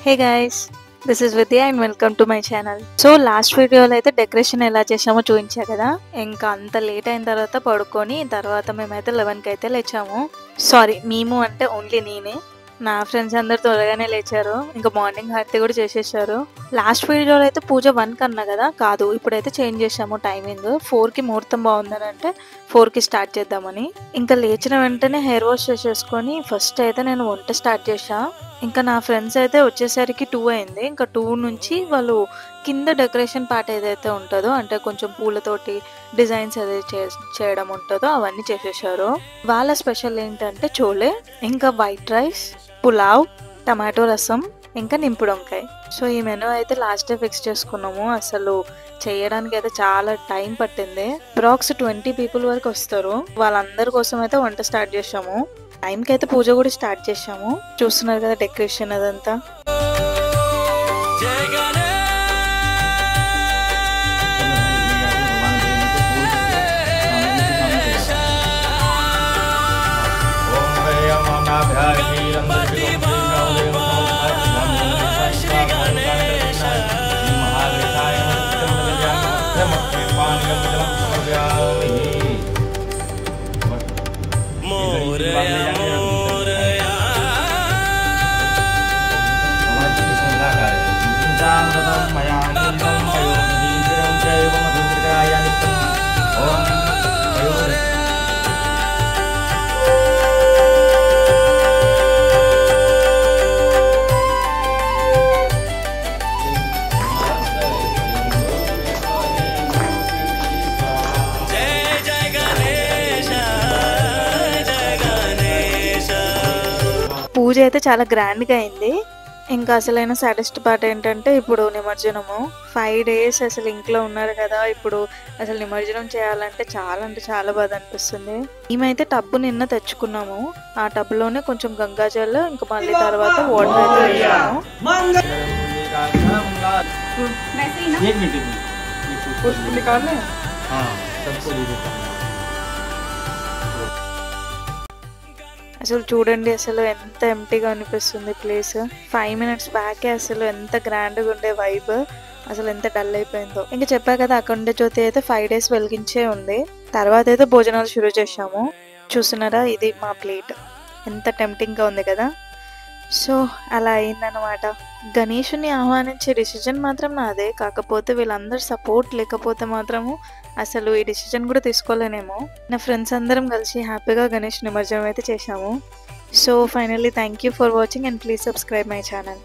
Hey guys, this is Vidya and welcome to my channel. So last వీడియోలో అయితే decoration ఎలా చేసామో చూపించా కదా. ఇంకా అంత లేట్ అయిన తర్వాత పడుకొని తర్వాత మేమైతే 11కి అయితే లేచాము. సారీ, మేము అంటే ఓన్లీ నేనే. నా ఫ్రెండ్స్ అందరు త్వరగానే లేచారు. ఇంకా మార్నింగ్ హారతి కూడా చేసేసారు. లాస్ట్ వీడియోలో అయితే పూజ 1కి అన్నా కదా, కాదు ఇప్పుడైతే చేంజ్ చేసాము టైమింగ్. 4కి ముహూర్తం బాగుందని అంటే 4కి స్టార్ట్ చేద్దామని. ఇంకా లేచిన వెంటనే హెయిర్ వాష్ చేసేసుకొని ఫస్ట్ అయితే నేను వంట స్టార్ట్ చేసా. ఇంకా నా ఫ్రెండ్స్ అయితే వచ్చేసరికి 2 అయింది. ఇంకా 2 నుంచి వాళ్ళు కింద డెకరేషన్ పార్ట్ ఏదైతే ఉంటుందో, అంటే కొంచెం పూలతోటి డిజైన్స్ ఏదైతే చేయడం ఉంటుందో అవన్నీ చేసేసారు. వాళ్ళ స్పెషల్ ఏంటంటే చోలే, ఇంకా వైట్ రైస్, పులావ్, టమాటో రసం, ఇంకా నింపుడు వంకాయ. సో ఈ మెనూ అయితే లాస్ట్ డే ఫిక్స్ చేసుకున్నాము. అసలు చేయడానికి అయితే చాలా టైం పట్టింది. అప్రాక్స్ 20 పీపుల్ వరకు వస్తారు. వాళ్ళందరి కోసం అయితే వంట స్టార్ట్ చేసాము. టైంకి అయితే పూజ కూడా స్టార్ట్ చేసాము. చూస్తున్నారు కదా డెకరేషన్ అదంతా. పూజ అయితే చాలా గ్రాండ్గా అయింది. ఇంకా అసలైన సాడెస్ట్ పార్ట్ ఏంటంటే ఇప్పుడు నిమజ్జనము. 5 days అసలు ఇంట్లో ఉన్నారు కదా, ఇప్పుడు అసలు నిమజ్జనం చేయాలంటే చాలా అంటే చాలా బాధ అనిపిస్తుంది. మేమైతే టబ్బు నిన్న తెచ్చుకున్నాము. ఆ టబ్లోనే కొంచెం గంగాజల్, ఇంకా మళ్ళీ తర్వాత వాటర్ అయితే వేసాము. అసలు చూడండి, అసలు ఎంత ఎంటీగా అనిపిస్తుంది ప్లేస్. 5 minutes బ్యాకే అసలు ఎంత గ్రాండ్గా ఉండే వైబ్, అసలు ఎంత డల్ అయిపోయిందో. ఇంకా చెప్పా కదా, అక్కడ జ్యోతి అయితే 5 days వెలిగించే ఉంది. తర్వాత అయితే భోజనాలు షురూ చేసాము. చూస్తున్నారా, ఇది మా ప్లేట్. ఎంత టెంప్టింగ్గా ఉంది కదా. సో అలా అయిందనమాట. గణేషుని ఆహ్వానించే డిసిజన్ మాత్రం నాదే. కాకపోతే వీళ్ళందరూ సపోర్ట్ లేకపోతే మాత్రము అసలు ఈ డిసిజన్ కూడా తీసుకోలేనేమో. నా ఫ్రెండ్స్ అందరం కలిసి హ్యాపీగా గణేష్ నిమజ్జనం అయితే చేశాము. So finally thank you for watching and please subscribe my channel.